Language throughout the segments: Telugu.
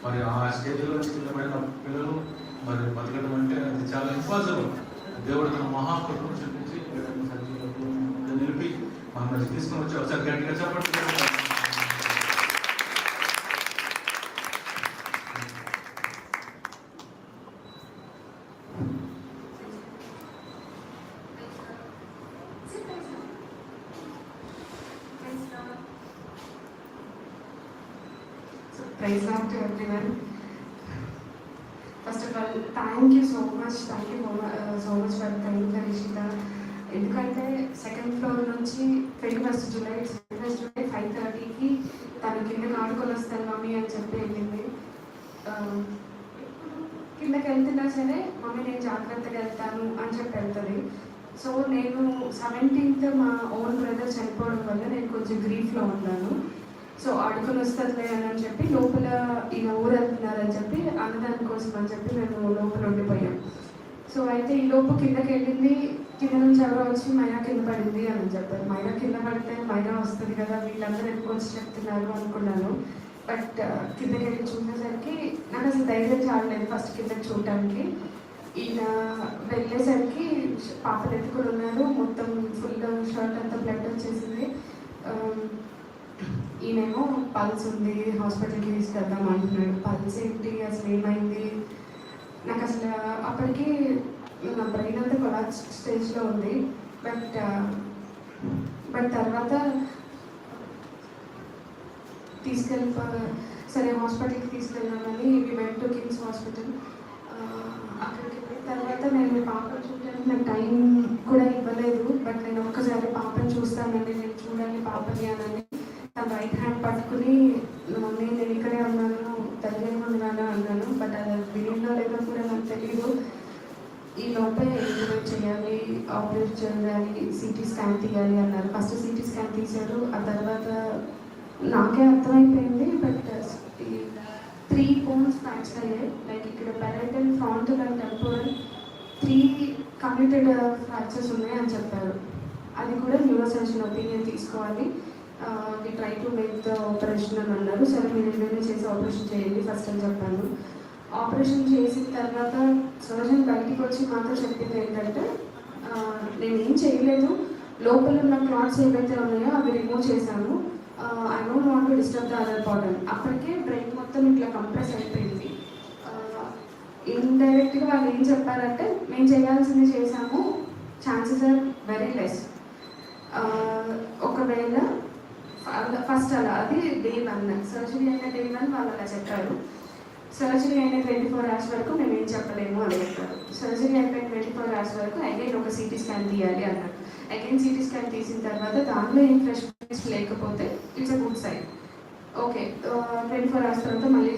మరి ఆ స్టేజ్లో నుంచి కింద పడిన పిల్లలు మరి బతకడం అంటే అది చాలా ఇంపాసిబుల్. దేవుడు తన మహాకృపను చూపించి నిలిపి మన తీసుకొని వచ్చి ఒకసారి గట్టిగా చెప్పండి. Praise God to everyone. First of all, thank you so much for coming, Rishita. ఎందుకంటే సెకండ్ ఫ్లోర్ నుంచి 21st July 5:30కి తను కిందకి ఆడుకొని వస్తాను మమ్మీ అని చెప్పి వెళ్ళింది. కిందకి వెళ్తున్నా సరే మమ్మీ నేను జాగ్రత్తగా వెళ్తాను అని చెప్పి వెళ్తుంది. సో నేను 17th మా ఓన్ బ్రదర్ చనిపోవడం వల్ల నేను కొంచెం గ్రీఫ్లో ఉన్నాను. సో ఆడుకొని వస్తుందిలే అని చెప్పి లోపల ఈయన ఊరు వెళ్తున్నారని చెప్పి అన్నదాని కోసం అని చెప్పి మేము లోపల ఉండిపోయాం. సో అయితే ఈ లోపు కిందకి వెళ్ళింది. కింద నుంచి ఎవరో వచ్చి మైరా కింద పడింది అని చెప్పారు. మైరా కింద పడితే మైరా వస్తుంది కదా, వీళ్ళందరూ ఎక్కువ వచ్చి చెప్తున్నారు అనుకున్నాను. బట్ కిందకి వెళ్ళి చూసేసరికి నాకు అసలు ధైర్యం చాలలేదు ఫస్ట్ కిందకి చూడటానికి. ఈయన వెళ్ళేసరికి పాపలు ఎత్తుకుని ఉన్నారు, మొత్తం ఫుల్ షర్ట్ అంతా బ్లడ్ వచ్చేసింది. ఈయనేమో పల్స్ ఉంది, హాస్పిటల్కి తీసుకెళ్దాం అంటున్నాడు. పల్స్ ఏంటి, అసలు ఏమైంది నాకు అసలు అప్పటికి నా బ్రెయిన్ అంతా కొలాప్స్ స్టేజ్లో ఉంది. బట్ తర్వాత సరే హాస్పిటల్కి తీసుకెళ్ళామని we went to KIMS hospital. అక్కడికి వెళ్ళిన తర్వాత నేను పాపను చూడడానికి నాకు టైం కూడా ఇవ్వలేదు. బట్ నేను ఒక్కసారి పాపను చూస్తానండి, నేను చూడాలి పాపని అని తన రైట్ హ్యాండ్ పట్టుకుని మమ్మీ నేను ఇక్కడే ఉన్నాను, ధైర్యంగా ఉన్నాను అన్నాను. బట్ అది వినిందో లేదో కూడా నాకు తెలియదు. ఈ లోపే ఇంజనీర్ చేయాలి, ఆపరేషన్ చేయాలి, సిటీ స్కాన్ తీయాలి అన్నారు. ఫస్ట్ సిటీ స్కాన్ తీశారు. ఆ తర్వాత నాకే అర్థమైపోయింది. బట్ ఈ 3 bones ఫ్రాక్చర్ అయ్యాయి. లైక్ ఇక్కడ parietal, frontal and temporal 3 comminuted fractures ఉన్నాయి అని చెప్పారు. అది కూడా న్యూరో సర్జన్ ఒపీనియన్ తీసుకోవాలి. We try to make the operation అని అన్నారు. సరే మీరు ఏదైనా చేసి ఆపరేషన్ చేయండి ఫస్ట్ అని చెప్పాను. ఆపరేషన్ చేసిన తర్వాత సర్జన్ బయటికి వచ్చి మాతో చెప్పింది ఏంటంటే నేను ఏం చేయలేదు, లోపల ఉన్న క్లాట్స్ ఏవైతే ఉన్నాయో అవి రిమూవ్ చేశాను. I don't want to disturb the other body. అప్పటికే బ్రెయిన్ మొత్తం ఇట్లా కంప్రెస్ అయిపోయింది. ఇండైరెక్ట్గా వాళ్ళు ఏం చెప్పారంటే మేము చేయాల్సింది చేశాము, ఛాన్సెస్ ఆర్ వెరీ లెస్. ఒకవేళ ఫస్ట్ అలా అది డే 1 సర్జరీ అయిన డే 1 వాళ్ళు అలా చెప్పారు. సర్జరీ అయిన 24 hours వరకు మేము ఏం చెప్పలేము అని చెప్పారు. సర్జరీ అయిపోయిన 24 hours వరకు అగైన్ ఒక సిటీ స్కాన్ తీయాలి అన్నారు. అగైన్ సిటీ స్కాన్ తీసిన తర్వాత దానిలో ఏం ఫ్రెష్ లేకపోతే it's a good sign. Okay 24 hours తర్వాత మళ్ళీ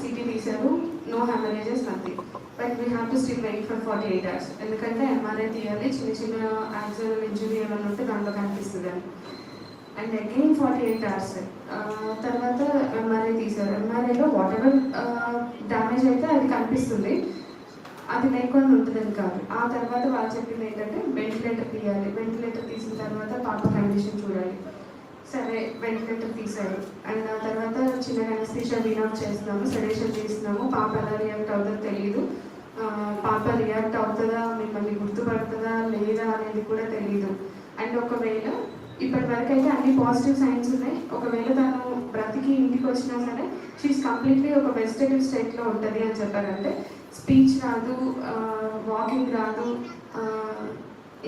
సిటీ తీశారు, no haemorrhages nothing. But we have to still wait for 48 hours. ఎందుకంటే ఎంఆర్ఐ తీయాలి, చిన్న చిన్న యాక్సిడెంటల్ ఇంజురీ ఏమైనా ఉంటే దాంట్లో కనిపిస్తుంది అని. అండ్ అగైన్ 48 hours తర్వాత ఎంఆర్ఐ తీశారు. ఎంఆర్ఐలో వాట్ ఎవర్ డ్యామేజ్ అయితే అది కనిపిస్తుంది, అది లేకుండా ఉంటుందని కాదు. ఆ తర్వాత వాళ్ళు చెప్పింది ఏంటంటే వెంటిలేటర్ తీయాలి. వెంటిలేటర్ తీసిన తర్వాత పాప కండిషన్ చూడాలి. సరే వెంటిలేటర్ తీశారు. అండ్ ఆ తర్వాత చిన్న అనస్థీషియా వీనౌట్ చేస్తున్నాము, సెడేషన్ చేస్తున్నాము. పాప ఎలా రియాక్ట్ అవుతుందో తెలియదు. పాప రియాక్ట్ అవుతుందా, మిమ్మల్ని గుర్తుపడుతుందా లేదా అనేది కూడా తెలియదు. అండ్ ఒకవేళ ఇప్పటి వరకు అయితే అన్ని పాజిటివ్ సైన్స్ ఉన్నాయి. ఒకవేళ తను బ్రతికి ఇంటికి వచ్చినా సరే షీఈస్ కంప్లీట్లీ ఒక వెజిటేటివ్ స్టేట్లో ఉంటుంది అని చెప్పారంటే స్పీచ్ రాదు, వాకింగ్ రాదు.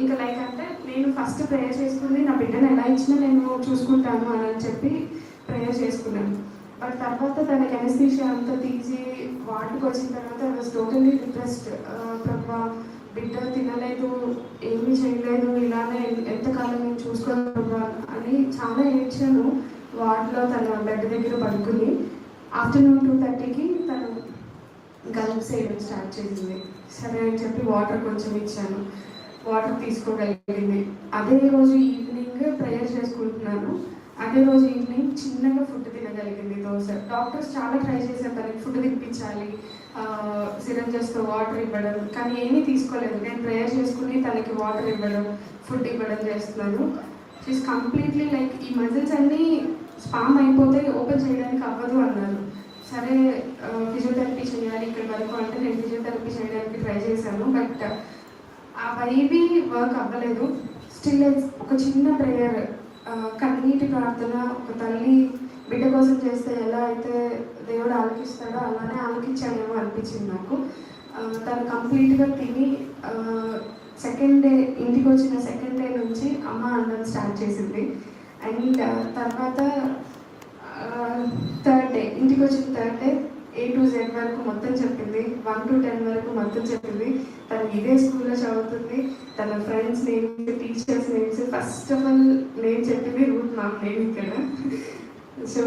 ఇంకా లైక్ అంటే నేను ఫస్ట్ ప్రేయర్ చేసుకుంది నా బిడ్డను ఎలా ఇచ్చినా నేను చూసుకుంటాను అని చెప్పి ప్రేయర్ చేసుకున్నాను. బట్ తర్వాత తనకి అనస్థీషియా అంతా తీసి వాటికి వచ్చిన తర్వాత ఐ వాజ్ టోటల్లీ డిప్రెస్డ్. ప్రభా బిడ్డ తినలేదు, ఏమీ చేయలేదు, ఇలానే ఎంతకాలం నేను చూసుకోను ప్రభా అని చాలా ఏడ్చాను. వాటిలో తన బెడ్ దగ్గర పడుకుని ఆఫ్టర్నూన్ 2:30కి తను గల్ప్ చేయడం స్టార్ట్ చేసింది. సరే అని చెప్పి వాటర్ కొంచెం ఇచ్చాను, వాటర్ తీసుకోగలిగింది. అదే రోజు ఈవినింగ్ ప్రేయర్ చేసుకుంటున్నాను. అదే రోజు ఈవినింగ్ చిన్నగా ఫుడ్ తినగలిగింది, దోశ. డాక్టర్స్ చాలా ట్రై చేశారు తనకి ఫుడ్ తినిపించాలి, సిరంజెస్తో వాటర్ ఇవ్వడం, కానీ ఏమీ తీసుకోలేదు. నేను ప్రేయర్ చేసుకుని తనకి వాటర్ ఇవ్వడం, ఫుడ్ ఇవ్వడం చేస్తున్నాను. షీస్ కంప్లీట్లీ లైక్ ఈ మజిల్స్ అన్నీ స్పామ్ అయిపోతే ఓపెన్ చేయడానికి అవ్వదు అన్నారు. సరే ఐబీ వర్క్ అవ్వలేదు. స్టిల్ ఒక చిన్న ప్రేయర్, కన్నీటి ప్రార్థన, ఒక తల్లి బిడ్డ కోసం చేస్తే ఎలా అయితే దేవుడు ఆలకిస్తాడో అలానే ఆలకించాడేమో అనిపించింది నాకు. తను కంప్లీట్గా తిని సెకండ్ డే, ఇంటికి వచ్చిన సెకండ్ డే నుంచి అమ్మ అనడం స్టార్ట్ చేసింది. అండ్ తర్వాత థర్డ్ డే, ఇంటికి వచ్చిన third day A to Z వరకు మొత్తం చెప్పింది, 1 to 10 వరకు మొత్తం చెప్పింది. తను ఇదే స్కూల్లో చదువుతుంది. తన friends names, teachers names, first of all నేను చెప్పింది రూట్ మ్యామ్ నేమ్ ఇక్కడ. సో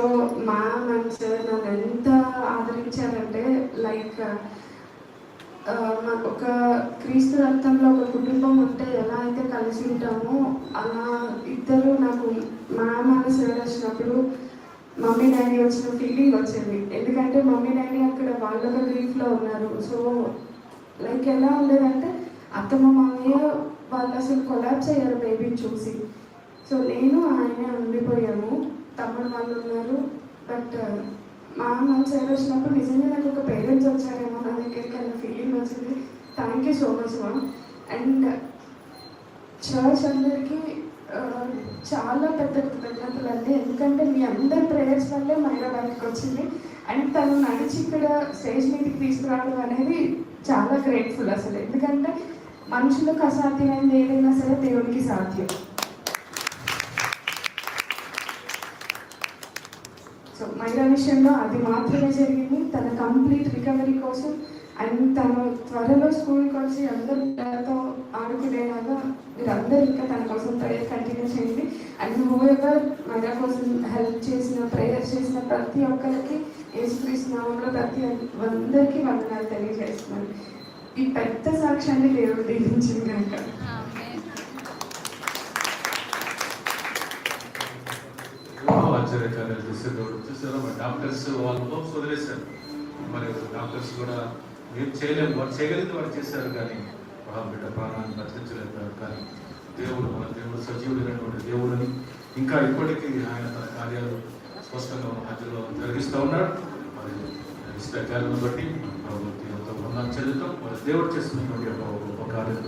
మ్యామ్ అండ్ సార్ నన్ను ఎంత ఆదరించారంటే, లైక్ మాకు ఒక క్రీస్తు రక్తంలో ఒక కుటుంబం ఉంటే ఎలా అయితే కలిసి ఉంటామో అలా ఇద్దరు నాకు మ్యామ్ అని సార్ వచ్చినప్పుడు మమ్మీ డాడీ వచ్చిన ఫీలింగ్ వచ్చింది. ఎందుకంటే మమ్మీ డాడీ అక్కడ వాళ్ళ గ్రీఫ్లో ఉన్నారు. సో లైక్ ఎలా ఉండేదంటే అత్తమ్మ మామయ్య వాళ్ళు అసలు కొలాప్స్ అయ్యారు బేబీని చూసి. సో నేను ఆయన ఉండిపోయాము, తమ్ముడు వాళ్ళు ఉన్నారు. బట్ మా అమ్మ సార్ వచ్చినప్పుడు నిజంగా నాకు ఒక పేరెంట్స్ వచ్చారేమో నా దగ్గరికి అన్న ఫీలింగ్ వచ్చింది. Thank you so much ma'am. And church అందరికీ చాలా పెద్ద కృతజ్ఞతలు అండి. ఎందుకంటే మీ అందరి ప్రేయర్స్ వల్లే మైరా బయటకు వచ్చింది. అండ్ తను నడిచి ఇక్కడ స్టేజ్ మీదకి తీసుకురావడం అనేది చాలా గ్రేట్ఫుల్ అసలు. ఎందుకంటే మనుషులకు అసాధ్యమైనది ఏదైనా సరే దేవునికి సాధ్యం. సో మైరా విషయంలో అది మాత్రమే జరిగింది. తన కంప్లీట్ రికవరీ కోసం అండ్ తను త్వరలో స్కూల్కి వచ్చి అందరితో ఆడుకునేలాగా మీరందరూ ఇంకా తన కోసం ప్రేయర్ కంటిన్యూ చేయండి. అండ్ హూఎవర్ మైరా కోసం హెల్ప్ చేసిన, ప్రేయర్ చేసిన ప్రతి ఒక్కరికి యేసుక్రీస్తు నామములో ప్రతి అందరికీ వందనాలు తెలియజేస్తున్నాను. ఈ పెద్ద సాక్ష్యాన్ని దేవుడు దీవించింది కనుక. ఆశ్చర్యకార్యాలు చేశారు దేవుడు. చూసారా, మరి డాక్టర్స్ వాళ్ళ హోప్స్ వదిలేశారు. మరి డాక్టర్స్ కూడా ఏం చేయలేము, వారు చేయగలిగితే వారు చేశారు, కానీ బిడ్డ ప్రాణాన్ని బతికించలేకపోయారు. కానీ దేవుడు, మన దేవుడు సజీవుడైనటువంటి దేవుడిని ఇంకా ఇప్పటికీ ఆయన తన కార్యాలు స్పష్టంగా మన మధ్యలో జరిగిస్తూ ఉన్నాడు. మరి ఇష్టాలను బట్టి దేవుడితో బృందాన్ని చెల్లుతాం. మరి దేవుడు చేస్తున్నటువంటి గొప్ప కార్యాలు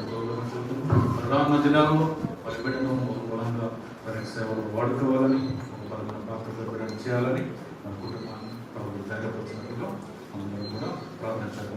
రానున్న దినాల్లో మరి బిడ్డను బలంగా వారి సేవలు వాడుకోవాలని, బలమైన ప్రార్థన చేయాలని మన కుటుంబాన్ని ప్రభుత్వం ధైర్యపరిచినట్టుగా అందరూ కూడా ప్రార్థించారు.